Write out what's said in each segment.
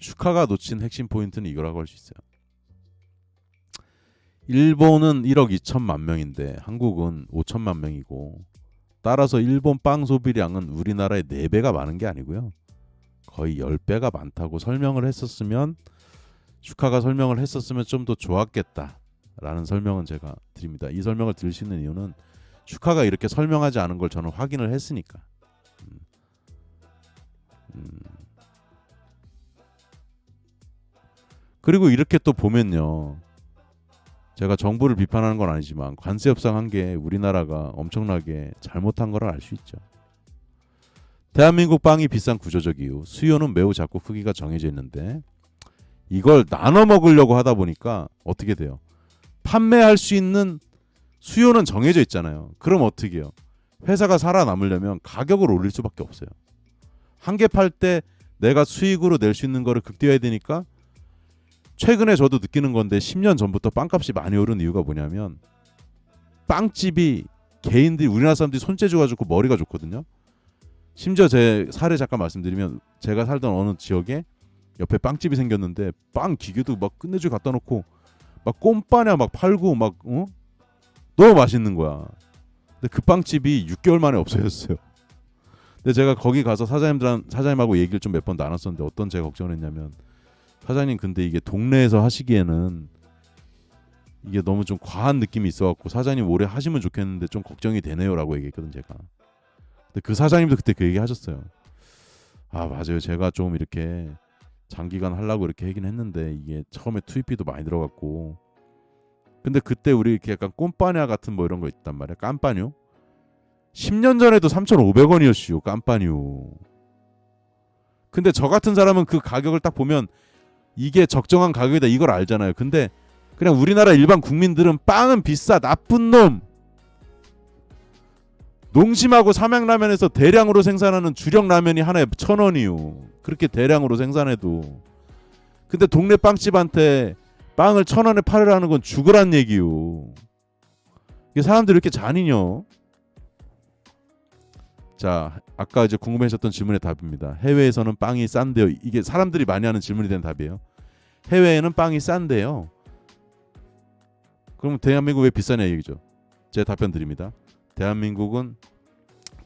슈카가 놓친 핵심 포인트는 이거라고 할 수 있어요. 일본은 1억 2천만 명인데 한국은 5천만 명이고, 따라서 일본 빵 소비량은 우리나라의 4배가 많은 게 아니고요. 거의 10배가 많다고 설명을 했었으면, 슈카가 설명을 했었으면 좀 더 좋았겠다라는 설명은 제가 드립니다. 이 설명을 드릴 수 있는 이유는 슈카가 이렇게 설명하지 않은 걸 저는 확인을 했으니까. 그리고 이렇게 또 보면요, 제가 정부를 비판하는 건 아니지만 관세 협상한 게 우리나라가 엄청나게 잘못한 걸 알 수 있죠. 대한민국 빵이 비싼 구조적 이유, 수요는 매우 작고 크기가 정해져 있는데 이걸 나눠 먹으려고 하다 보니까 어떻게 돼요? 판매할 수 있는 수요는 정해져 있잖아요. 그럼 어떻게 해요? 회사가 살아남으려면 가격을 올릴 수밖에 없어요. 한 개 팔 때 내가 수익으로 낼 수 있는 거를 극대화해야 되니까, 최근에 저도 느끼는 건데 10년 전부터 빵값이 많이 오른 이유가 뭐냐면, 빵집이 개인들이, 우리나라 사람들이 손재주 가지고 머리가 좋거든요. 심지어 제 사례 잠깐 말씀드리면, 제가 살던 어느 지역에 옆에 빵집이 생겼는데 빵 기계도 막 끝내주게 갖다 놓고 막 꼼빠냐 막 팔고 막 너무 맛있는 거야. 근데 그 빵집이 6개월 만에 없어졌어요. 근데 제가 거기 가서 사장님하고 얘기를 좀 몇 번 나눴었는데, 어떤 제가 걱정을 했냐면, 사장님 근데 이게 동네에서 하시기에는 이게 너무 좀 과한 느낌이 있어갖고 사장님 오래 하시면 좋겠는데 좀 걱정이 되네요라고 얘기했거든 제가. 근데 그 사장님도 그때 그 얘기 하셨어요. 아 맞아요, 제가 좀 이렇게 장기간 하려고 이렇게 하긴 했는데 이게 처음에 투입비도 많이 들어갔고, 근데 그때 우리 이렇게 약간 꼼빠냐 같은 뭐 이런 거 있단 말이야. 깜빠뉴 10년 전에도 3,500원이었슈 깜빠뉴. 근데 저 같은 사람은 그 가격을 딱 보면 이게 적정한 가격이다 이걸 알잖아요. 근데 그냥 우리나라 일반 국민들은 빵은 비싸, 나쁜 놈, 농심하고 삼양라면에서 대량으로 생산하는 주력 라면이 하나에 1,000원이요. 그렇게 대량으로 생산해도. 근데 동네 빵집한테 빵을 1,000원에 팔으라는 건 죽으란 얘기요. 이게 사람들이 이렇게 잔인해요. 자, 아까 이제 궁금해하셨던 질문의 답입니다. 해외에서는 빵이 싼데요. 이게 사람들이 많이 하는 질문이 된 답이에요. 해외에는 빵이 싼데요. 그럼 대한민국 왜 비싸냐 얘기죠. 제 답변 드립니다. 대한민국은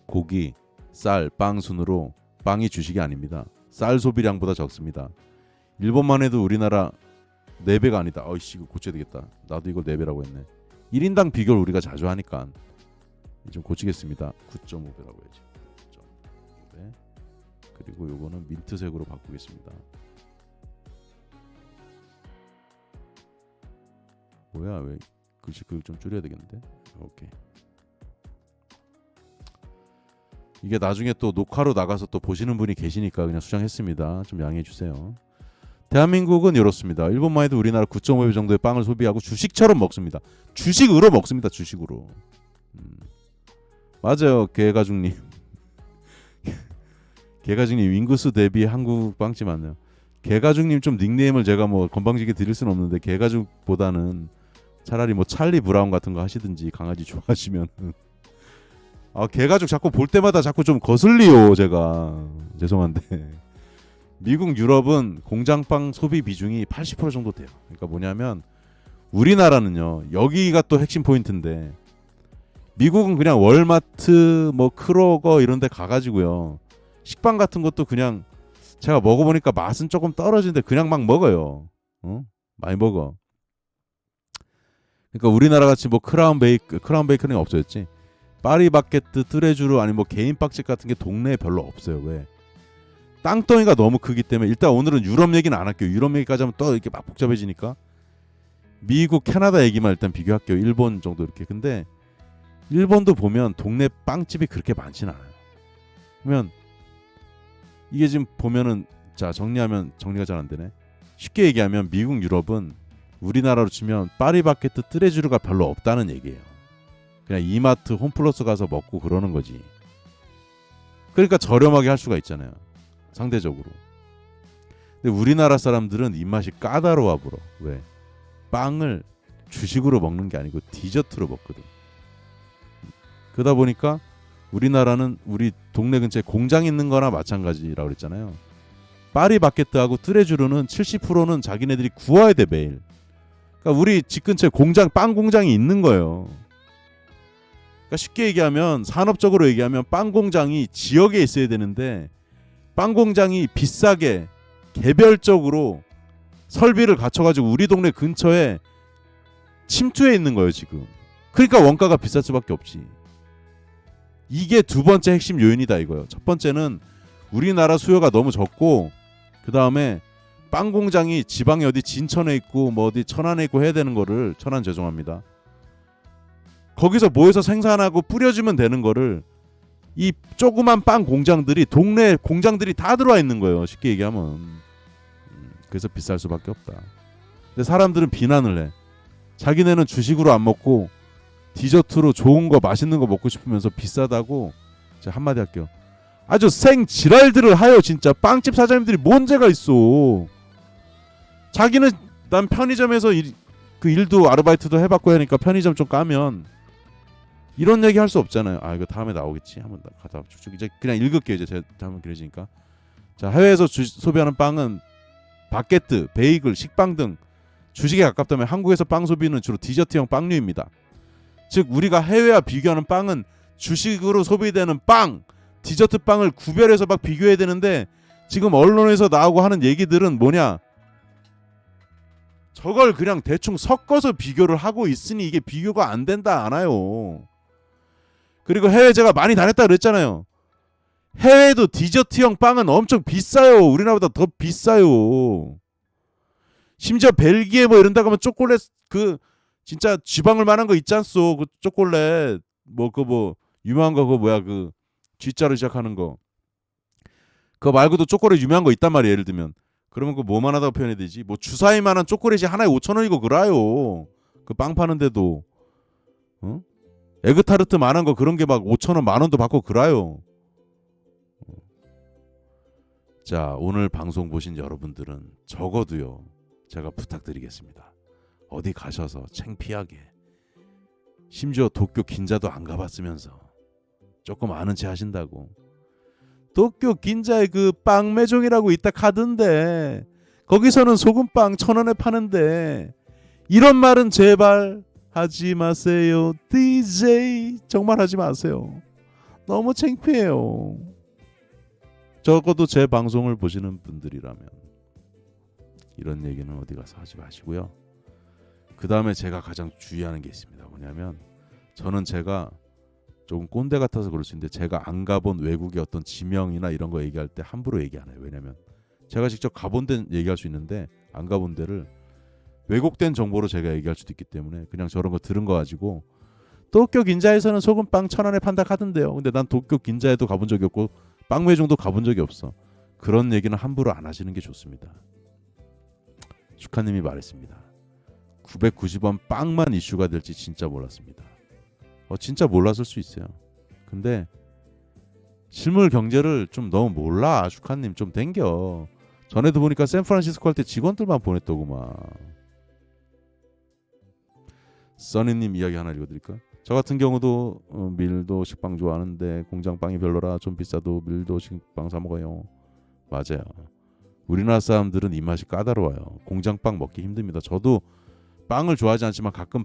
고기, 쌀, 빵 순으로 빵이 주식이 아닙니다. 쌀 소비량보다 적습니다. 일본만 해도 우리나라 4배가 아니다. 어이씨 이거 고쳐야 되겠다. 나도 이걸 4배라고 했네. 1인당 비교를 우리가 자주 하니까 좀 고치겠습니다. 9.5배라고 해야지. 9.5배. 그리고 요거는 민트색으로 바꾸겠습니다. 뭐야 왜 글씨 좀 줄여야 되겠는데. 오케이. 이게 나중에 또 녹화로 나가서 또 보시는 분이 계시니까 그냥 수정했습니다. 좀 양해해 주세요. 대한민국은 이렇습니다. 일본만 해도 우리나라 9.5배 정도의 빵을 소비하고 주식처럼 먹습니다. 주식으로 먹습니다. 주식으로. 맞아요. 개가죽님. 개가죽님 인구수 대비 한국 빵집 맞네요. 개가죽님 좀 닉네임을 제가 뭐 건방지게 드릴 수는 없는데, 개가죽보다는 차라리 뭐 찰리 브라운 같은 거 하시든지, 강아지 좋아하시면. 아 개가죽 자꾸 볼 때마다 자꾸 좀 거슬리요 제가. 죄송한데 미국 유럽은 공장빵 소비 비중이 80% 정도 돼요. 그러니까 뭐냐면 우리나라는요, 여기가 또 핵심 포인트인데, 미국은 그냥 월마트 뭐 크로거 이런 데 가가지고요, 식빵 같은 것도 그냥 제가 먹어보니까 맛은 조금 떨어지는데 그냥 막 먹어요. 많이 먹어. 그러니까 우리나라 같이 뭐 크라운 베이커는 없어졌지. 파리바게뜨, 뚜레쥬르 아니 뭐 개인 빵집 같은 게 동네에 별로 없어요. 왜? 땅덩이가 너무 크기 때문에. 일단 오늘은 유럽 얘기는 안 할게요. 유럽 얘기까지 하면 또 이렇게 막 복잡해지니까 미국, 캐나다 얘기만 일단 비교할게요. 일본 정도 이렇게. 근데 일본도 보면 동네 빵집이 그렇게 많지는 않아요. 그러면 이게 지금 보면은, 자 정리하면 정리가 잘 안 되네. 쉽게 얘기하면 미국, 유럽은 우리나라로 치면 파리바게뜨, 뚜레쥬르가 별로 없다는 얘기예요. 그냥 이마트, 홈플러스 가서 먹고 그러는 거지. 그러니까 저렴하게 할 수가 있잖아요, 상대적으로. 근데 우리나라 사람들은 입맛이 까다로워 불어. 왜? 빵을 주식으로 먹는 게 아니고 디저트로 먹거든. 그러다 보니까 우리나라는 우리 동네 근처에 공장 있는 거나 마찬가지라고 그랬잖아요. 파리바게뜨하고 뚜레쥬르는 70%는 자기네들이 구워야 돼 매일. 그러니까 우리 집 근처에 빵 공장이 있는 거예요. 그러니까 쉽게 얘기하면 산업적으로 얘기하면 빵 공장이 지역에 있어야 되는데 빵 공장이 비싸게 개별적으로 설비를 갖춰가지고 우리 동네 근처에 침투해 있는 거예요 지금. 그러니까 원가가 비쌀 수밖에 없지. 이게 두 번째 핵심 요인이다 이거예요. 첫 번째는 우리나라 수요가 너무 적고, 그 다음에 빵 공장이 지방에 어디 진천에 있고 뭐 어디 천안에 있고 해야 되는 거를, 천안 죄송합니다, 거기서 모여서 생산하고 뿌려주면 되는 거를 이 조그만 빵 공장들이, 동네 공장들이 다 들어와 있는 거예요 쉽게 얘기하면. 그래서 비쌀 수밖에 없다. 근데 사람들은 비난을 해. 자기네는 주식으로 안 먹고 디저트로 좋은 거 맛있는 거 먹고 싶으면서 비싸다고. 제가 한마디 할게요. 아주 생 지랄들을 하여. 진짜 빵집 사장님들이 뭔 죄가 있어. 자기는 난 편의점에서 그 일도 아르바이트도 해봤고 하니까 편의점 좀 까면 이런 얘기 할 수 없잖아요. 아 이거 다음에 나오겠지. 한번 가다 쭉쭉 이제 그냥 읽을게요. 이제 다음은 그래지니까. 자, 해외에서 소비하는 빵은 바게트, 베이글, 식빵 등 주식에 가깝다면 한국에서 빵 소비는 주로 디저트형 빵류입니다. 즉 우리가 해외와 비교하는 빵은 주식으로 소비되는 빵, 디저트 빵을 구별해서 막 비교해야 되는데 지금 언론에서 나오고 하는 얘기들은 뭐냐? 저걸 그냥 대충 섞어서 비교를 하고 있으니 이게 비교가 안 된다 안 와요. 그리고 해외 제가 많이 다녔다 그랬잖아요. 해외도 디저트형 빵은 엄청 비싸요. 우리나라보다 더 비싸요. 심지어 벨기에 뭐 이런다 가면 초콜릿 그 진짜 쥐방울 만한 거 있지 않소. 그 초콜릿 뭐 유명한 거 그거 뭐야 그 G자로 시작하는 거. 그거 말고도 초콜릿 유명한 거 있단 말이에요. 예를 들면 그러면 그 뭐만 하다고 표현해야 되지? 뭐 주사위만한 초콜릿이 하나에 5,000원이고 그래요. 그 빵 파는데도. 어? 에그타르트 만한 거 그런 게 막 5,000원 만원도 받고 그래요. 자, 오늘 방송 보신 여러분들은 적어도요, 제가 부탁드리겠습니다. 어디 가셔서 창피하게, 심지어 도쿄 긴자도 안 가봤으면서 조금 아는 체 하신다고, 도쿄 긴자에 그 빵 매종이라고 있다 카던데 거기서는 소금빵 1,000원에 파는데 이런 말은 제발 하지 마세요. DJ 정말 하지 마세요. 너무 창피해요. 적어도 제 방송을 보시는 분들이라면 이런 얘기는 어디 가서 하지 마시고요. 그 다음에 제가 가장 주의하는 게 있습니다. 뭐냐면 저는 제가 조금 꼰대 같아서 그럴 수 있는데 제가 안 가본 외국의 어떤 지명이나 이런 거 얘기할 때 함부로 얘기 안 해요. 왜냐면 제가 직접 가본 데는 얘기할 수 있는데 안 가본 데를 왜곡된 정보로 제가 얘기할 수도 있기 때문에 그냥 저런 거 들은 거 가지고 도쿄 긴자에서는 소금빵 1,000원에 판다 하던데요. 근데 난 도쿄 긴자에도 가본 적이 없고 빵 매종도 가본 적이 없어. 그런 얘기는 함부로 안 하시는 게 좋습니다. 슈카님이 말했습니다. 990원 빵만 이슈가 될지 진짜 몰랐습니다. 진짜 몰랐을 수 있어요. 근데 실물 경제를 좀 너무 몰라. 슈카님 좀 댕겨. 전에도 보니까 샌프란시스코 할 때 직원들만 보냈더구만. 써니님 이야기 하나 읽어드릴까? 저 같은 경우도 밀도 식빵 좋아하는데 공장빵이 별로라 좀 비싸도 밀도 식빵 사 먹어요. 맞아요. 우리나라 사람들은 입맛이 까다로워요. 공장빵 먹기 힘듭니다. 저도 빵을 좋아하지 않지만 가끔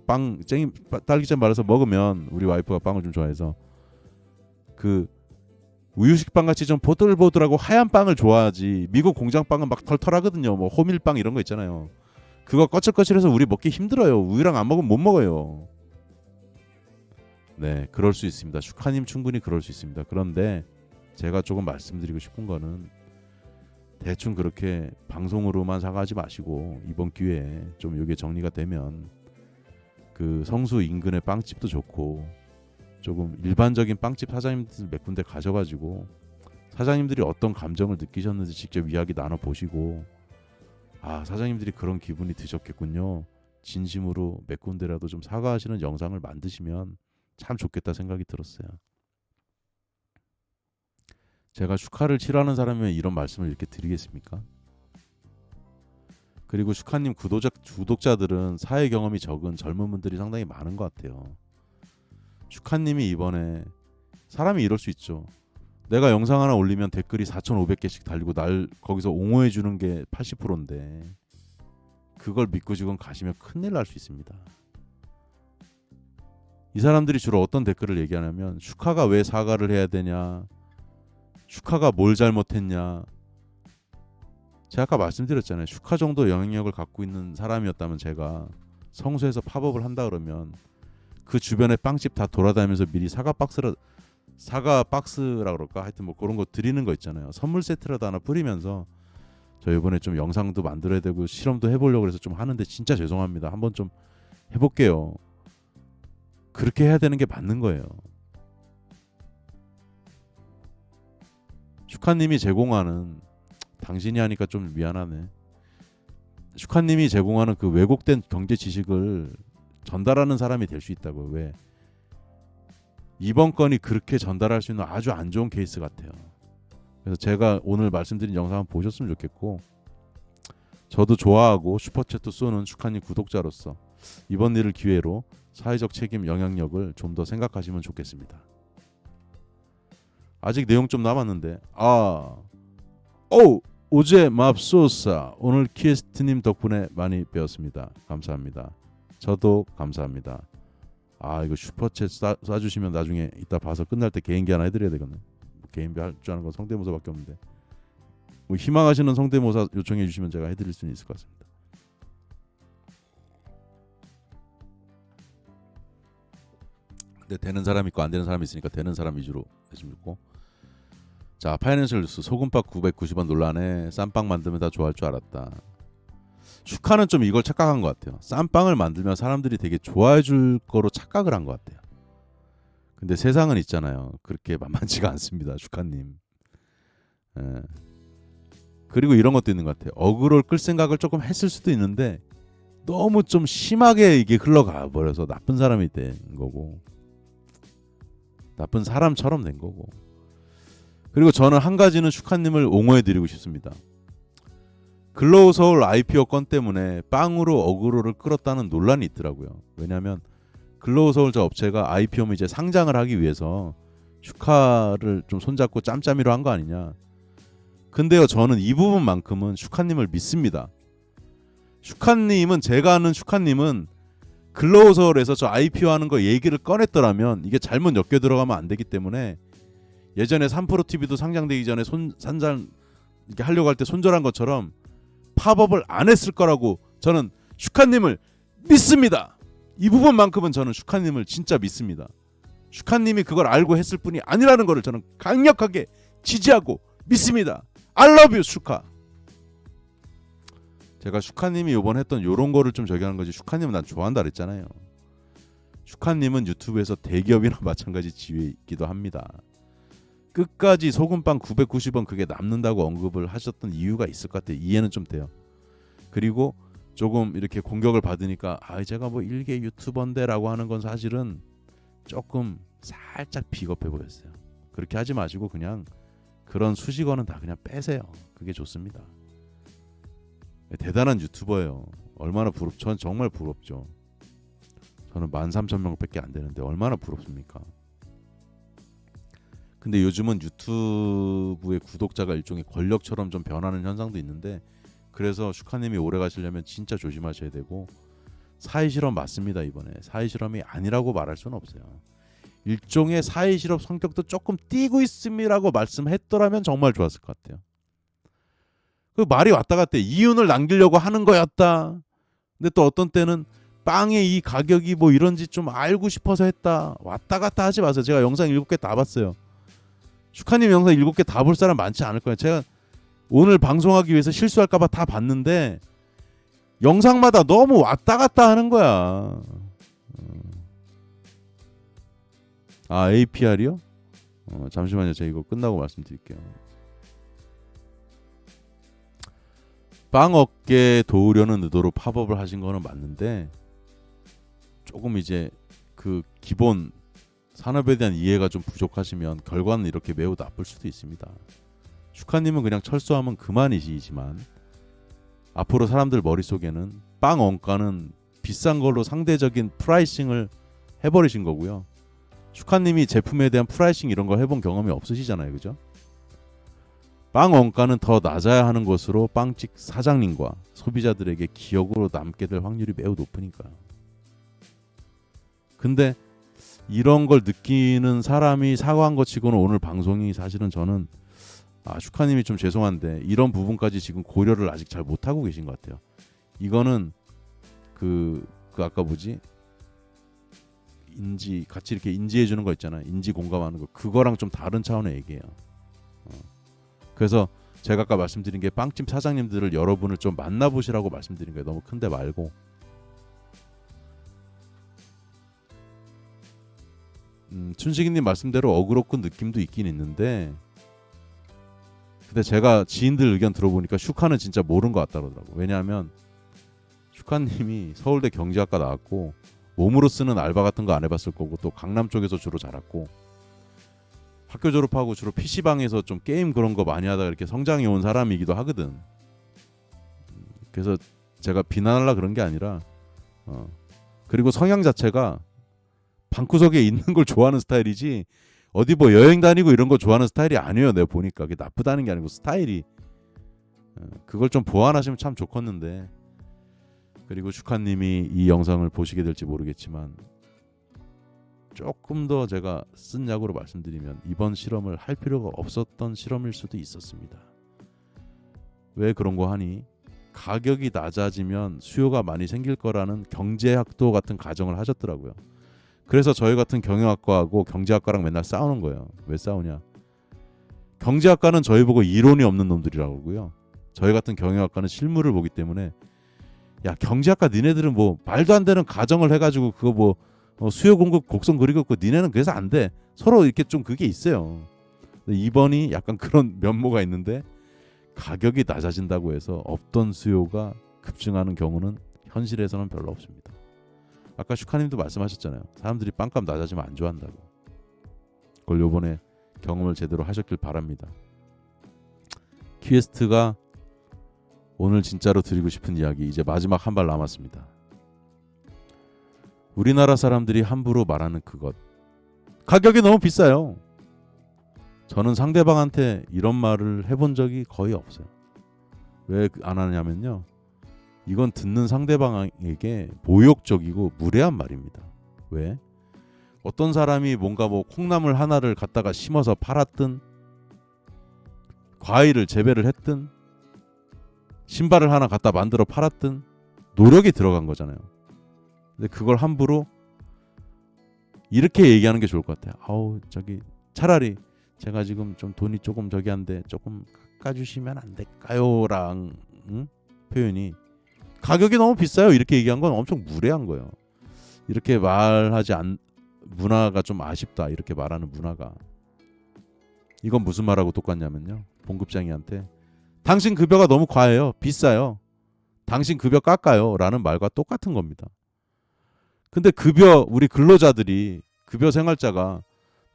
딸기잼 말아서 먹으면 우리 와이프가 빵을 좀 좋아해서 그 우유식빵 같이 좀 보들보들하고 하얀 빵을 좋아하지. 미국 공장빵은 막 털털하거든요. 뭐 호밀빵 이런 거 있잖아요. 그거 거칠거칠해서 우리 먹기 힘들어요. 우유랑 안 먹으면 못 먹어요. 네, 그럴 수 있습니다. 슈카님 충분히 그럴 수 있습니다. 그런데 제가 조금 말씀드리고 싶은 거는 대충 그렇게 방송으로만 사과하지 마시고 이번 기회에 좀 이게 정리가 되면 그 성수 인근의 빵집도 좋고 조금 일반적인 빵집 사장님들 몇 군데 가셔가지고 사장님들이 어떤 감정을 느끼셨는지 직접 이야기 나눠보시고 아 사장님들이 그런 기분이 드셨겠군요. 진심으로 몇 군데라도 좀 사과하시는 영상을 만드시면 참 좋겠다 생각이 들었어요. 제가 슈카를 싫어하는 사람이면 이런 말씀을 이렇게 드리겠습니까? 그리고 슈카님 구독자들은 사회 경험이 적은 젊은 분들이 상당히 많은 것 같아요. 슈카님이 이번에 사람이 이럴 수 있죠. 내가 영상 하나 올리면 댓글이 4,500개씩 달리고 날 거기서 옹호해 주는 게 80%인데 그걸 믿고 지금 가시면 큰일 날 수 있습니다. 이 사람들이 주로 어떤 댓글을 얘기하냐면 슈카가 왜 사과를 해야 되냐, 슈카가 뭘 잘못했냐. 제가 아까 말씀드렸잖아요. 슈카 정도 영향력을 갖고 있는 사람이었다면 제가 성수에서 팝업을 한다 그러면 그 주변에 빵집 다 돌아다니면서 미리 사과 박스라 그럴까, 하여튼 뭐 그런 거 드리는 거 있잖아요. 선물 세트라도 하나 뿌리면서 저 이번에 좀 영상도 만들어야 되고 실험도 해보려고 해서 좀 하는데 진짜 죄송합니다. 한번 좀 해볼게요. 그렇게 해야 되는 게 맞는 거예요. 슈카님이 제공하는, 당신이 하니까 좀 미안하네. 슈카님이 제공하는 그 왜곡된 경제 지식을 전달하는 사람이 될 수 있다고요. 왜? 이번 건이 그렇게 전달할 수 있는 아주 안 좋은 케이스 같아요. 그래서 제가 오늘 말씀드린 영상 한번 보셨으면 좋겠고, 저도 좋아하고 슈퍼챗도 쏘는 슈카님 구독자로서 이번 일을 기회로 사회적 책임 영향력을 좀 더 생각하시면 좋겠습니다. 아직 내용 좀 남았는데, 오제 맙소사. 오늘 키에스트님 덕분에 많이 배웠습니다. 감사합니다. 저도 감사합니다. 이거 슈퍼챗 쏴주시면 나중에 이따 봐서 끝날 때 개인기 하나 해드려야 되겠네. 개인기 할 줄 아는 건 성대모사밖에 없는데, 뭐 희망하시는 성대모사 요청해 주시면 제가 해드릴 수는 있을 것 같습니다. 근데 되는 사람 있고 안 되는 사람이 있으니까 되는 사람 위주로 해주면 좋고. 자, 파이낸셜 뉴스. 소금빵 990원 논란에 쌈빵 만들면 다 좋아할 줄 알았다. 슈카는 좀 이걸 착각한 것 같아요. 쌈빵을 만들면 사람들이 되게 좋아해 줄 거로 착각을 한 것 같아요. 근데 세상은 있잖아요. 그렇게 만만치가 않습니다. 슈카님. 그리고 이런 것도 있는 것 같아요. 어그로를 끌 생각을 조금 했을 수도 있는데 너무 좀 심하게 이게 흘러가 버려서 나쁜 사람이 된 거고, 나쁜 사람처럼 된 거고. 그리고 저는 한 가지는 슈카님을 옹호해드리고 싶습니다. 글로우 서울 IPO 건 때문에 빵으로 어그로를 끌었다는 논란이 있더라고요. 왜냐하면 글로우 서울 저 업체가 IPO면 이제 상장을 하기 위해서 슈카를 좀 손잡고 짬짬이로 한 거 아니냐. 근데요, 저는 이 부분만큼은 슈카님을 믿습니다. 슈카님은, 제가 아는 슈카님은 글로우 서울에서 저 IPO 하는 거 얘기를 꺼냈더라면 이게 잘못 엮여 들어가면 안 되기 때문에 예전에 3프로TV도 상장되기 전에 산장 이렇게 하려고 할 때 손절한 것처럼 팝업을 안 했을 거라고 저는 슈카님을 믿습니다. 이 부분만큼은 저는 슈카님을 진짜 믿습니다. 슈카님이 그걸 알고 했을 뿐이 아니라는 것을 저는 강력하게 지지하고 믿습니다. I love you 슈카. 제가 슈카님이 이번 했던 요런 거를 좀 저기 하는 거지, 슈카님은 난 좋아한다 그랬잖아요. 슈카님은 유튜브에서 대기업이나 마찬가지 지위이기도 합니다. 끝까지 소금빵 990원 그게 남는다고 언급을 하셨던 이유가 있을 것 같아요. 이해는 좀 돼요. 그리고 조금 이렇게 공격을 받으니까 제가 뭐 일개 유튜버인데 라고 하는 건 사실은 조금 살짝 비겁해 보였어요. 그렇게 하지 마시고 그냥 그런 수식어는 다 그냥 빼세요. 그게 좋습니다. 대단한 유튜버예요. 얼마나 전 정말 부럽죠. 저는 13,000명밖에 안 되는데 얼마나 부럽습니까? 근데 요즘은 유튜브의 구독자가 일종의 권력처럼 좀 변하는 현상도 있는데, 그래서 슈카님이 오래 가시려면 진짜 조심하셔야 되고, 사회실험 맞습니다. 이번에 사회실험이 아니라고 말할 수는 없어요. 일종의 사회실험 성격도 조금 띄고 있음이라고 말씀했더라면 정말 좋았을 것 같아요. 그 말이 왔다 갔다 이윤을 남기려고 하는 거였다. 근데 또 어떤 때는 빵의 이 가격이 뭐 이런지 좀 알고 싶어서 했다. 왔다 갔다 하지 마세요. 제가 영상 7개 다 봤어요. 슈카님 영상 7개 다 볼 사람 많지 않을 거예요. 제가 오늘 방송하기 위해서 실수할까봐 다 봤는데 영상마다 너무 왔다 갔다 하는 거야. APR이요? 잠시만요. 제가 이거 끝나고 말씀드릴게요. 빵 업계 도우려는 의도로 팝업을 하신 거는 맞는데, 조금 이제 그 기본 산업에 대한 이해가 좀 부족하시면 결과는 이렇게 매우 나쁠 수도 있습니다. 슈카님은 그냥 철수하면 그만이시지만 앞으로 사람들 머릿속에는 빵 원가는 비싼 걸로 상대적인 프라이싱을 해버리신 거고요. 슈카님이 제품에 대한 프라이싱 이런 거 해본 경험이 없으시잖아요, 그죠? 빵 원가는 더 낮아야 하는 것으로 빵집 사장님과 소비자들에게 기억으로 남게 될 확률이 매우 높으니까요. 근데 이런 걸 느끼는 사람이 사과한 것 치고는 오늘 방송이 사실은 저는 슈카님이 좀 죄송한데 이런 부분까지 지금 고려를 아직 잘 못하고 계신 것 같아요. 이거는 그 아까 뭐지? 인지 같이 이렇게 인지해 주는 거 있잖아요. 인지 공감하는 거. 그거랑 좀 다른 차원의 얘기예요. 그래서 제가 아까 말씀드린 게 빵집 사장님들을 여러분을 좀 만나보시라고 말씀드린 거예요. 너무 큰데 말고. 춘식이님 말씀대로 어그로꾼 느낌도 있긴 있는데 근데 제가 지인들 의견 들어보니까 슈카는 진짜 모르는 것 같다 그러더라고. 왜냐하면 슈카님이 서울대 경제학과 나왔고 몸으로 쓰는 알바 같은 거 안 해봤을 거고 또 강남 쪽에서 주로 자랐고 학교 졸업하고 주로 PC방에서 좀 게임 그런 거 많이 하다가 이렇게 성장해 온 사람이기도 하거든. 그래서 제가 비난하려 그런 게 아니라 그리고 성향 자체가 방구석에 있는 걸 좋아하는 스타일이지 어디 뭐 여행 다니고 이런 거 좋아하는 스타일이 아니에요. 내가 보니까 그게 나쁘다는 게 아니고 스타일이 그걸 좀 보완하시면 참 좋겠는데 그리고 슈카님이 이 영상을 보시게 될지 모르겠지만 조금 더 제가 쓴 약으로 말씀드리면 이번 실험을 할 필요가 없었던 실험일 수도 있었습니다. 왜 그런 거 하니? 가격이 낮아지면 수요가 많이 생길 거라는 경제학도 같은 가정을 하셨더라고요. 그래서 저희 같은 경영학과하고 경제학과랑 맨날 싸우는 거예요. 왜 싸우냐? 경제학과는 저희 보고 이론이 없는 놈들이라고 그러고요. 저희 같은 경영학과는 실물을 보기 때문에 야 경제학과 니네들은 뭐 말도 안 되는 가정을 해가지고 그거 뭐 수요 공급 곡선 그리고 니네는 그래서 안 돼. 서로 이렇게 좀 그게 있어요. 이번이 약간 그런 면모가 있는데 가격이 낮아진다고 해서 없던 수요가 급증하는 경우는 현실에서는 별로 없습니다. 아까 슈카님도 말씀하셨잖아요. 사람들이 빵값 낮아지면 안 좋아한다고. 그걸 요번에 경험을 제대로 하셨길 바랍니다. 퀴에스트가 오늘 진짜로 드리고 싶은 이야기 이제 마지막 한 발 남았습니다. 우리나라 사람들이 함부로 말하는 그것 가격이 너무 비싸요. 저는 상대방한테 이런 말을 해본 적이 거의 없어요. 왜 안 하냐면요. 이건 듣는 상대방에게 모욕적이고 무례한 말입니다. 왜? 어떤 사람이 뭔가 뭐 콩나물 하나를 갖다가 심어서 팔았든 과일을 재배를 했든 신발을 하나 갖다 만들어 팔았든 노력이 들어간 거잖아요. 근데 그걸 함부로 이렇게 얘기하는 게 좋을 것 같아요. 아우 저기 차라리 제가 지금 좀 돈이 조금 저기 한데 조금 깎아주시면 안 될까요?랑 표현이 가격이 너무 비싸요. 이렇게 얘기한 건 엄청 무례한 거예요. 이렇게 말하지 않 문화가 좀 아쉽다. 이렇게 말하는 문화가 이건 무슨 말하고 똑같냐면요. 봉급쟁이한테 당신 급여가 너무 과해요. 비싸요. 당신 급여 깎아요. 라는 말과 똑같은 겁니다. 근데 급여 우리 근로자들이 급여 생활자가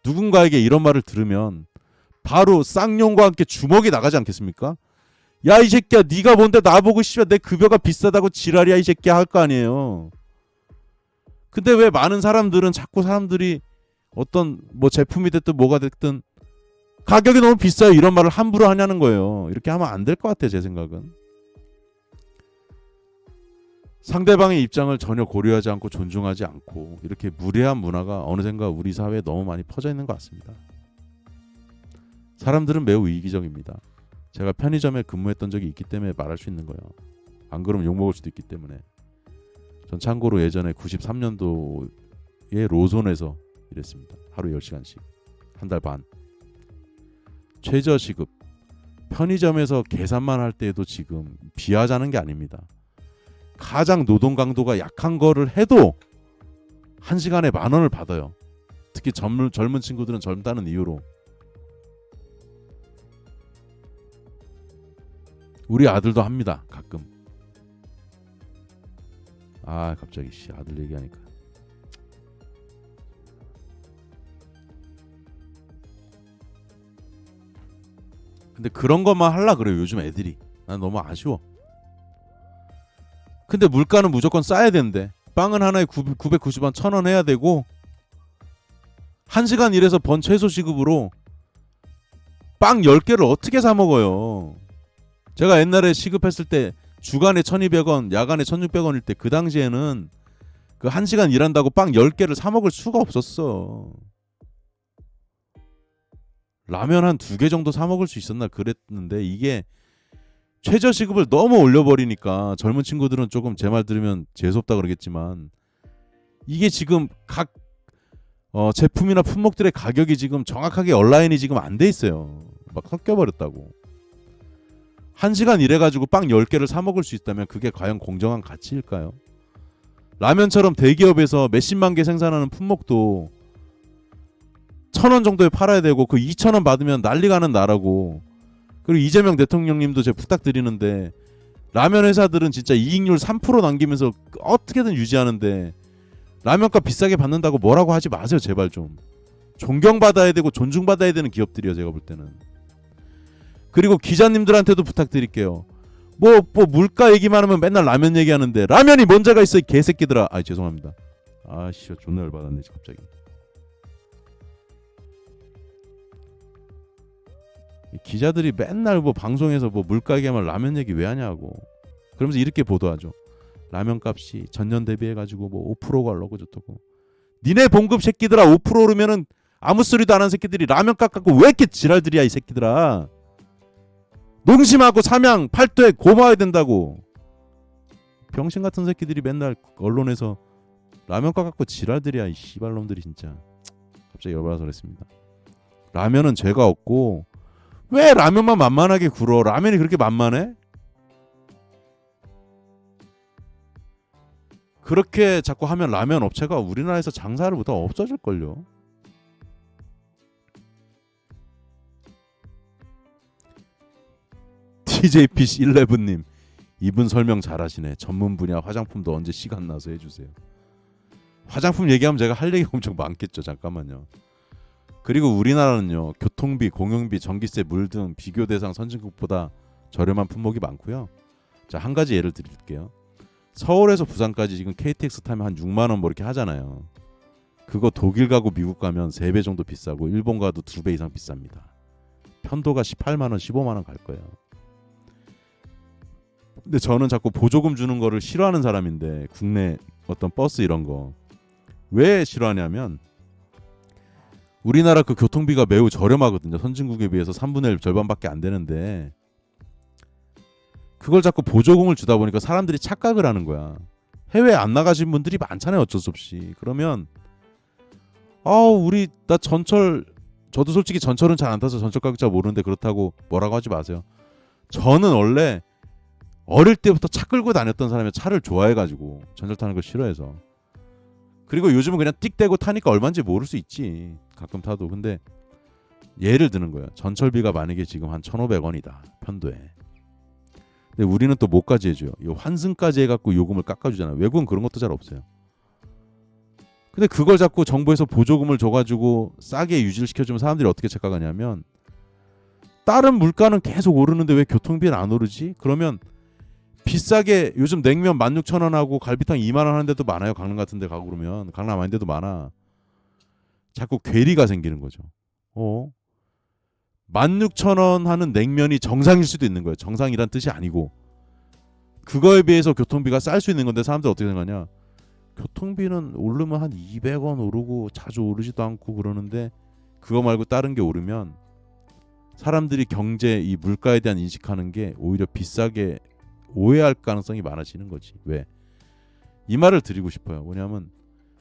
누군가에게 이런 말을 들으면 바로 쌍용과 함께 주먹이 나가지 않겠습니까? 야 이 새끼야 네가 뭔데 나보고 씨발 내 급여가 비싸다고 지랄이야 이 새끼야 할 거 아니에요. 근데 왜 많은 사람들은 자꾸 사람들이 어떤 뭐 제품이 됐든 뭐가 됐든 가격이 너무 비싸요 이런 말을 함부로 하냐는 거예요. 이렇게 하면 안 될 것 같아요. 제 생각은. 상대방의 입장을 전혀 고려하지 않고 존중하지 않고 이렇게 무례한 문화가 어느샌가 우리 사회에 너무 많이 퍼져 있는 것 같습니다. 사람들은 매우 이기적입니다. 제가 편의점에 근무했던 적이 있기 때문에 말할 수 있는 거예요. 안 그러면 욕먹을 수도 있기 때문에. 전 참고로 예전에 93년도에 로손에서 일했습니다. 하루 10시간씩. 한 달 반. 최저시급. 편의점에서 계산만 할 때에도 지금 비하자는 게 아닙니다. 가장 노동 강도가 약한 거를 해도 1시간에 10,000원을 받아요. 특히 젊은 친구들은 젊다는 이유로. 우리 아들도 합니다. 가끔. 갑자기 아들 얘기하니까. 근데 그런 것만 하려 그래요. 요즘 애들이. 난 너무 아쉬워. 근데 물가는 무조건 싸야 되는데 빵은 하나에 990원 1,000원 해야 되고 1시간 일해서 번 최소 시급으로 빵 10개를 어떻게 사 먹어요? 제가 옛날에 시급했을 때 주간에 1,200원, 야간에 1,600원일 때 그 당시에는 그 1시간 일한다고 빵 10개를 사 먹을 수가 없었어. 라면 한 2개 정도 사 먹을 수 있었나 그랬는데 이게 최저시급을 너무 올려버리니까 젊은 친구들은 조금 제 말 들으면 재수없다 그러겠지만 이게 지금 각 제품이나 품목들의 가격이 지금 정확하게 온라인이 지금 안 돼 있어요. 막 섞여버렸다고. 1시간 일해가지고 빵 10개를 사 먹을 수 있다면 그게 과연 공정한 가치일까요? 라면처럼 대기업에서 몇십만 개 생산하는 품목도 1,000원 정도에 팔아야 되고 그 2,000원 받으면 난리가는 나라고. 그리고 이재명 대통령님도 제가 부탁드리는데 라면 회사들은 진짜 이익률 3% 남기면서 어떻게든 유지하는데 라면값 비싸게 받는다고 뭐라고 하지 마세요. 제발 좀. 존경받아야 되고 존중받아야 되는 기업들이요. 제가 볼 때는. 그리고 기자님들한테도 부탁드릴게요. 뭐 물가 얘기만 하면 맨날 라면 얘기하는데 라면이 뭔자가 있어 이 개새끼들아. 아 죄송합니다. 아씨 존나 열받았네 갑자기. 기자들이 맨날 뭐 방송에서 뭐 물가 얘기하면 라면 얘기 왜 하냐고. 그러면서 이렇게 보도하죠. 라면 값이 전년 대비해가지고 뭐 5%가 올라고 좋다고. 니네 봉급 새끼들아 5% 오르면은 아무 소리도 안 하는 새끼들이 라면 값 갖고 왜 이렇게 지랄들이야 이 새끼들아. 농심하고 삼양 팔도에 고마워야 된다고. 병신 같은 새끼들이 맨날 언론에서 라면 값 갖고 지랄들이야 이 씨발놈들이 진짜. 갑자기 열받아서 그랬습니다. 라면은 죄가 없고 왜 라면만 만만하게 굴어. 라면이 그렇게 만만해? 그렇게 자꾸 하면 라면 업체가 우리나라에서 장사를 못하고 없어질걸요. TJPC11님 이분 설명 잘하시네. 전문 분야 화장품도 언제 시간 나서 해주세요. 화장품 얘기하면 제가 할 얘기가 엄청 많겠죠. 잠깐만요. 그리고 우리나라는요. 교통비, 공용비, 전기세, 물 등 비교 대상 선진국보다 저렴한 품목이 많고요. 자, 한 가지 예를 드릴게요. 서울에서 부산까지 지금 KTX 타면 한 6만 원 뭐 이렇게 하잖아요. 그거 독일 가고 미국 가면 3배 정도 비싸고 일본 가도 2배 이상 비쌉니다. 편도가 18만 원, 15만 원 갈 거예요. 근데 저는 자꾸 보조금 주는 거를 싫어하는 사람인데 국내 어떤 버스 이런 거 왜 싫어하냐면 우리나라 그 교통비가 매우 저렴하거든요. 선진국에 비해서 3분의 1 절반밖에 안 되는데 그걸 자꾸 보조금을 주다 보니까 사람들이 착각을 하는 거야. 해외 안 나가신 분들이 많잖아요. 어쩔 수 없이. 그러면 우리 나 전철 저도 솔직히 전철은 잘 안 타서 전철 가격 잘 모르는데 그렇다고 뭐라고 하지 마세요. 저는 원래 어릴 때부터 차 끌고 다녔던 사람이 차를 좋아해가지고 전철 타는 거 싫어해서. 그리고 요즘은 그냥 띡 대고 타니까 얼마인지 모를 수 있지. 가끔 타도. 근데 예를 드는 거예요. 전철비가 만약에 지금 한 1,500원이다. 편도에. 근데 우리는 또 뭐까지 해줘요. 이 환승까지 해갖고 요금을 깎아주잖아요. 외국은 그런 것도 잘 없어요. 근데 그걸 자꾸 정부에서 보조금을 줘가지고 싸게 유지를 시켜주면 사람들이 어떻게 착각하냐면 다른 물가는 계속 오르는데 왜 교통비는 안 오르지? 그러면 비싸게 요즘 냉면 16,000원하고 갈비탕 2만 원 하는 데도 많아요. 강남 같은 데 가고 그러면. 강남 아닌 데도 많아. 자꾸 괴리가 생기는 거죠. 16,000원 하는 냉면이 정상일 수도 있는 거예요. 정상이란 뜻이 아니고. 그거에 비해서 교통비가 쌀 수 있는 건데 사람들 어떻게 생각하냐. 교통비는 오르면 한 200원 오르고 자주 오르지도 않고 그러는데 그거 말고 다른 게 오르면 사람들이 경제 이 물가에 대한 인식하는 게 오히려 비싸게 오해할 가능성이 많아지는 거지. 왜? 이 말을 드리고 싶어요. 뭐냐면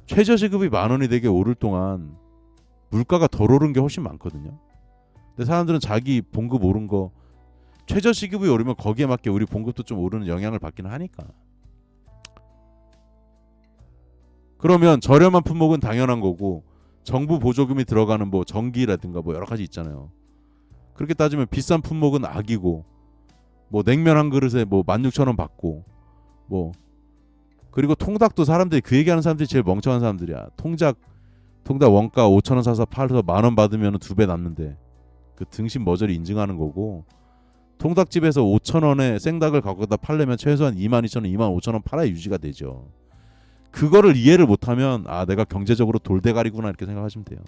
최저시급이 10,000원이 되게 오를 동안 물가가 덜 오른 게 훨씬 많거든요. 근데 사람들은 자기 봉급 오른 거 최저시급이 오르면 거기에 맞게 우리 봉급도 좀 오르는 영향을 받기는 하니까. 그러면 저렴한 품목은 당연한 거고 정부 보조금이 들어가는 뭐 전기라든가 뭐 여러 가지 있잖아요. 그렇게 따지면 비싼 품목은 악이고 뭐 냉면 한 그릇에 뭐 16,000원 받고 뭐 그리고 통닭도 사람들이 그 얘기하는 사람들이 제일 멍청한 사람들이야. 통닭 원가 5,000원 사서 팔아서 10,000원 받으면 2배 남는데 그 등신 머저리 인증하는 거고 통닭집에서 5,000원에 생닭을 갖고다 팔려면 최소한 22,000원, 25,000원 팔아야 유지가 되죠. 그거를 이해를 못하면 내가 경제적으로 돌대가리구나 이렇게 생각하시면 돼요.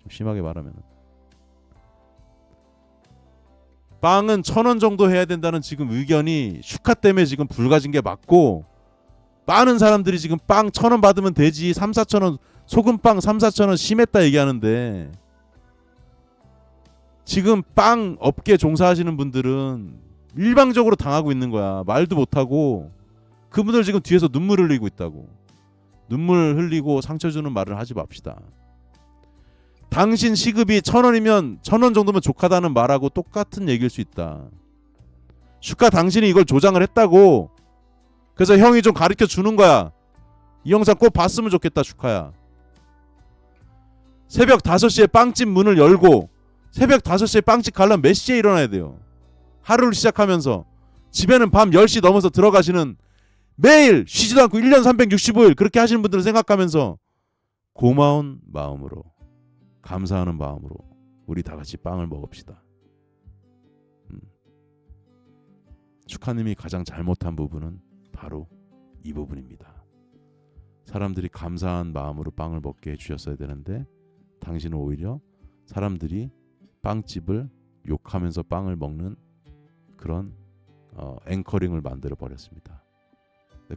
심하게 말하면 빵은 1,000원 정도 해야 된다는 지금 의견이 슈카 때문에 지금 불가진 게 맞고, 많은 사람들이 지금 빵 1,000원 받으면 되지 3, 4,000원 소금빵 3, 4,000원 심했다 얘기하는데, 지금 빵 업계 종사하시는 분들은 일방적으로 당하고 있는 거야. 말도 못하고. 그분들 지금 뒤에서 눈물 흘리고 있다고. 눈물 흘리고 상처 주는 말을 하지 맙시다. 당신 시급이 1,000원이면 1,000원 정도면 족하다는 말하고 똑같은 얘기일 수 있다. 슈카 당신이 이걸 조장을 했다고. 그래서 형이 좀 가르쳐 주는 거야. 이 영상 꼭 봤으면 좋겠다 슈카야. 새벽 5시에 빵집 문을 열고 새벽 5시에 빵집 가려면 몇 시에 일어나야 돼요. 하루를 시작하면서 집에는 밤 10시 넘어서 들어가시는, 매일 쉬지도 않고 1년 365일 그렇게 하시는 분들을 생각하면서 고마운 마음으로, 감사하는 마음으로 우리 다 같이 빵을 먹읍시다. 슈카님이 가장 잘못한 부분은 바로 이 부분입니다. 사람들이 감사한 마음으로 빵을 먹게 해주셨어야 되는데 당신은 오히려 사람들이 빵집을 욕하면서 빵을 먹는 그런 앵커링을 만들어 버렸습니다.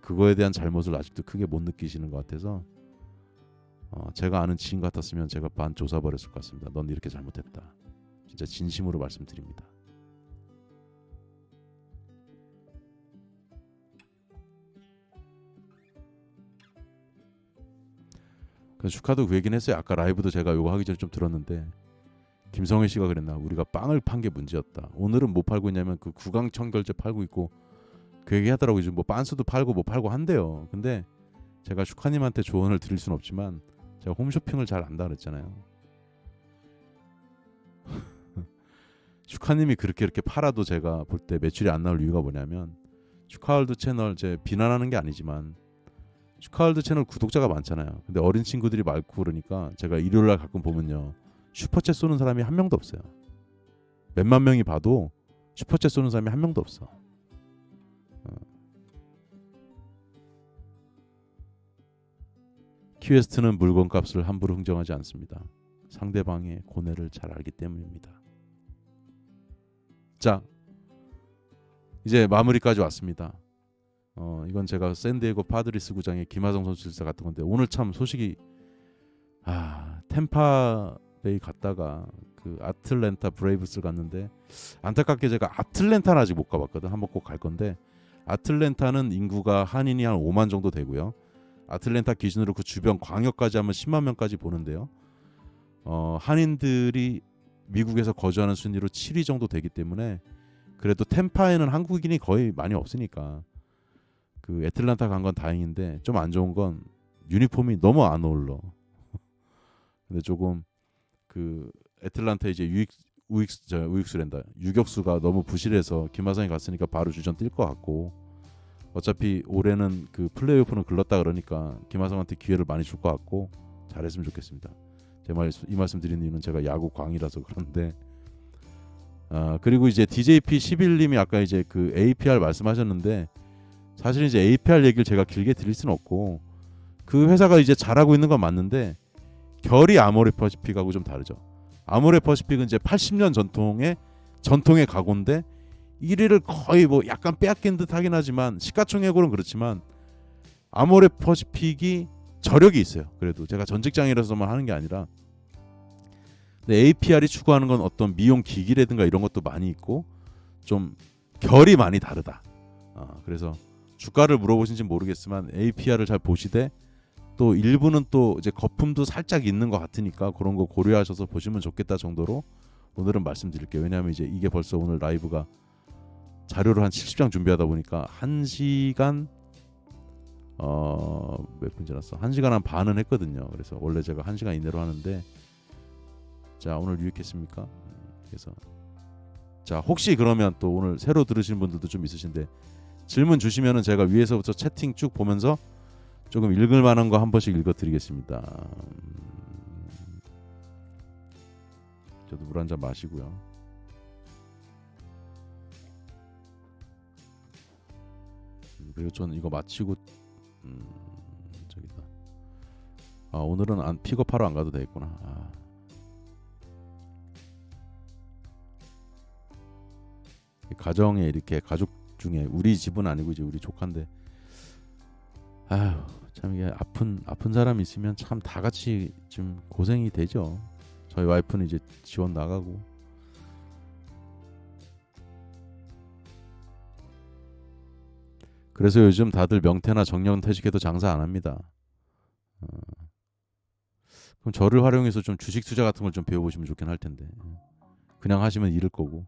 그거에 대한 잘못을 아직도 크게 못 느끼시는 것 같아서 제가 아는 지인 같았으면 제가 반 조사 버렸을 것 같습니다. 넌 이렇게 잘못했다. 진짜 진심으로 말씀드립니다. 그래서 슈카도 그 얘기는 했어요. 아까 라이브도 제가 요거 하기 전에 좀 들었는데, 김성회 씨가 그랬나, 우리가 빵을 판 게 문제였다. 오늘은 뭐 팔고 있냐면 그 구강청결제 팔고 있고, 그 얘기 하더라고요. 지금 뭐 빤스도 팔고 뭐 팔고 한대요. 근데 제가 슈카님한테 조언을 드릴 수는 없지만 제가 홈쇼핑을 잘 안다 그랬잖아요. 슈카님이 그렇게 팔아도 제가 볼 때 매출이 안 나올 이유가 뭐냐면, 슈카월드 채널 제 비난하는 게 아니지만 슈카월드 채널 구독자가 많잖아요. 근데 어린 친구들이 많고 그러니까 제가 일요일날 가끔 보면요, 슈퍼챗 쏘는 사람이 한 명도 없어요. 몇만 명이 봐도 슈퍼챗 쏘는 사람이 한 명도 없어. 퀘스트는 물건값을 함부로 흥정하지 않습니다. 상대방의 고뇌를 잘 알기 때문입니다. 자, 이제 마무리까지 왔습니다. 이건 제가 샌디에고 파드리스 구장의 김하성 선수 일사 같은 건데, 오늘 참 소식이, 템파베이 갔다가 그 아틀랜타 브레이브스를 갔는데, 안타깝게 제가 아틀랜타는 아직 못 가봤거든. 한번 꼭 갈 건데, 아틀랜타는 인구가 한인이 한 5만 정도 되고요. 아틀랜타 기준으로 그 주변 광역까지 하면 10만 명까지 보는데요. 한인들이 미국에서 거주하는 순위로 7위 정도 되기 때문에 그래도 템파에는 한국인이 거의 많이 없으니까 그 애틀랜타 간 건 다행인데, 좀 안 좋은 건 유니폼이 너무 안 어울러. 근데 조금 그 애틀랜타 이제 우익수랜다. 유격수가 너무 부실해서 김하성이 갔으니까 바로 주전 뛸 것 같고, 어차피 올해는 그 플레이오프는 글렀다 그러니까 김하성한테 기회를 많이 줄 것 같고 잘했으면 좋겠습니다. 이 말씀 드리는 이유는 제가 야구 광이라서 그런데, 그리고 이제 DJP11님이 아까 이제 그 APR 말씀하셨는데, 사실 이제 APR 얘기를 제가 길게 드릴 수는 없고, 그 회사가 이제 잘하고 있는 건 맞는데 결이 아모레 퍼시픽하고 좀 다르죠. 아모레 퍼시픽은 이제 80년 전통의 가구인데 1위를 거의 뭐 약간 빼앗긴 듯 하긴 하지만, 시가총액으로는 그렇지만 아모레 퍼시픽이 저력이 있어요. 그래도 제가 전 직장이라서만 하는 게 아니라, 근데 APR이 추구하는 건 어떤 미용 기기라든가 이런 것도 많이 있고 좀 결이 많이 다르다. 그래서 주가를 물어보신지 모르겠지만 APR을 잘 보시되, 또 일부는 또 이제 거품도 살짝 있는 것 같으니까 그런 거 고려하셔서 보시면 좋겠다 정도로 오늘은 말씀드릴게요. 왜냐하면 이제 이게 벌써 오늘 라이브가 자료를 한 70장 준비하다 보니까 1시간 몇 분 지났어? 1시간 한 반은 했거든요. 그래서 원래 제가 1시간 이내로 하는데, 자 오늘 유익했습니까? 그래서 자 혹시 그러면 또 오늘 새로 들으시는 분들도 좀 있으신데, 질문 주시면은 제가 위에서부터 채팅 쭉 보면서 조금 읽을 만한 거 한 번씩 읽어드리겠습니다. 저도 물 한 잔 마시고요. 그리고 저는 이거 마치고 저기다. 오늘은 픽업하러 안 가도 되겠구나. 가정에 이렇게 가족 중에 우리 집은 아니고 이제 우리 조카인데 아휴 참 이게 아픈 사람이 있으면 참 다 같이 좀 고생이 되죠. 저희 와이프는 이제 지원 나가고 그래서 요즘 다들 명퇴나 정년퇴직해도 장사 안 합니다. 그럼 저를 활용해서 좀 주식 투자 같은 걸 좀 배워보시면 좋긴 할 텐데 그냥 하시면 잃을 거고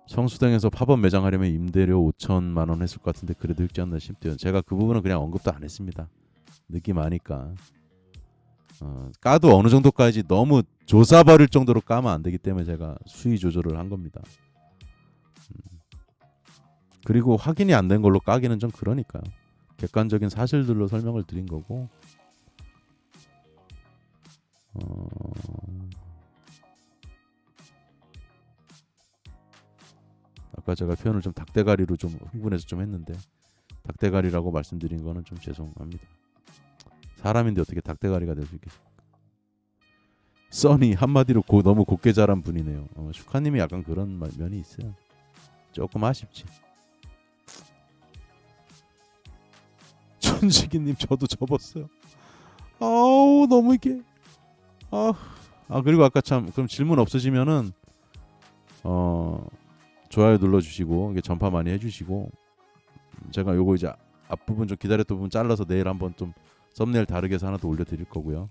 성수동에서 팝업 매장 하려면 임대료 5천만 원 했을 것 같은데 그래도 읽지 않나 싶대요. 제가 그 부분은 그냥 언급도 안 했습니다. 느낌 아니까 까도 어느 정도까지 너무 조사버릴 정도로 까면 안 되기 때문에 제가 수위 조절을 한 겁니다. 그리고 확인이 안 된 걸로 까기는 좀 그러니까요. 객관적인 사실들로 설명을 드린 거고 아까 제가 표현을 좀 닭대가리로 좀 흥분해서 좀 했는데 닭대가리라고 말씀드린 거는 좀 죄송합니다. 사람인데 어떻게 닭대가리가 될 수 있겠습니까? 써니 한마디로 너무 곱게 자란 분이네요. 슈카님이 약간 그런 면이 있어요. 조금 아쉽지. 천식이님 저도 접었어요. 아우 너무 이게 그리고 아까 참 그럼 질문 없으시면은 좋아요 눌러주시고 이게 전파 많이 해주시고 제가 요거 이제 앞부분 좀 기다렸던 부분 잘라서 내일 한번 좀 썸네일 다르게 해서 하나 더 올려드릴 거고요.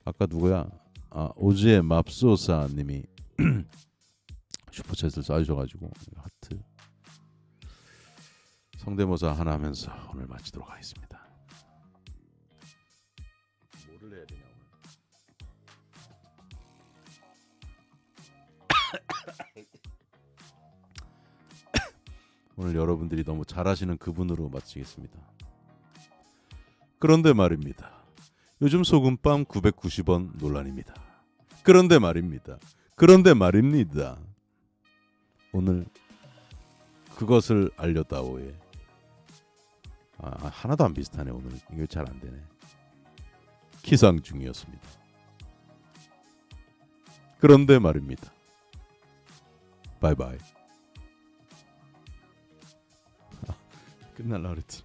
아까 누구야? 오즈의 맙소사님이 슈퍼챗을 쏴주셔가지고 하트 성대모사 하나 하면서 오늘 마치도록 하겠습니다. 뭐를 해야 되냐 오늘 여러분들이 너무 잘하시는 그분으로 마치겠습니다. 그런데 말입니다. 요즘 소금빵 990원 논란입니다. 그런데 말입니다. 오늘 그것을 알렸다오에 하나도 안 비슷하네. 오늘 이게 잘 안 되네. 기상 중이었습니다. 그런데 말입니다. 바이바이. 끝날라 그랬지.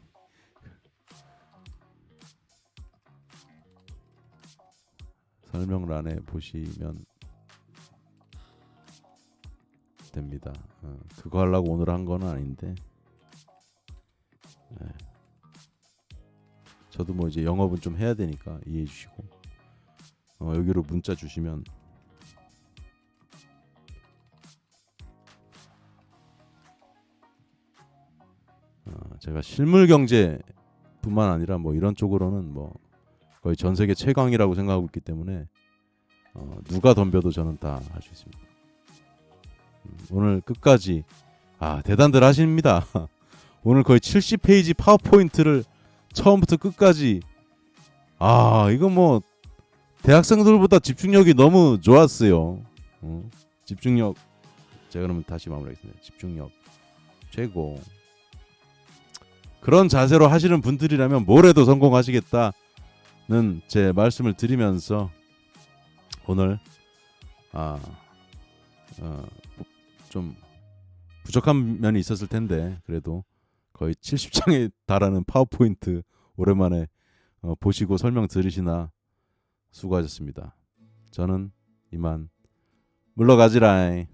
설명란에 보시면 됩니다. 그거 하려고 오늘 한 건 아닌데 저도 뭐 이제 영업은 좀 해야 되니까 이해해 주시고 여기로 문자 주시면 제가 실물 경제뿐만 아니라 뭐 이런 쪽으로는 뭐 거의 전 세계 최강이라고 생각하고 있기 때문에 누가 덤벼도 저는 다 할 수 있습니다. 오늘 끝까지 대단들 하십니다. 오늘 거의 70페이지 파워포인트를 처음부터 끝까지 이거 뭐 대학생들보다 집중력이 너무 좋았어요. 집중력 제가 그러면 다시 마무리하겠습니다. 집중력 최고. 그런 자세로 하시는 분들이라면 뭘 해도 성공하시겠다는 제 말씀을 드리면서 오늘 좀 부족한 면이 있었을 텐데 그래도 거의 70장에 달하는 파워포인트 오랜만에 보시고 설명 들으시나 수고하셨습니다. 저는 이만 물러가지라이.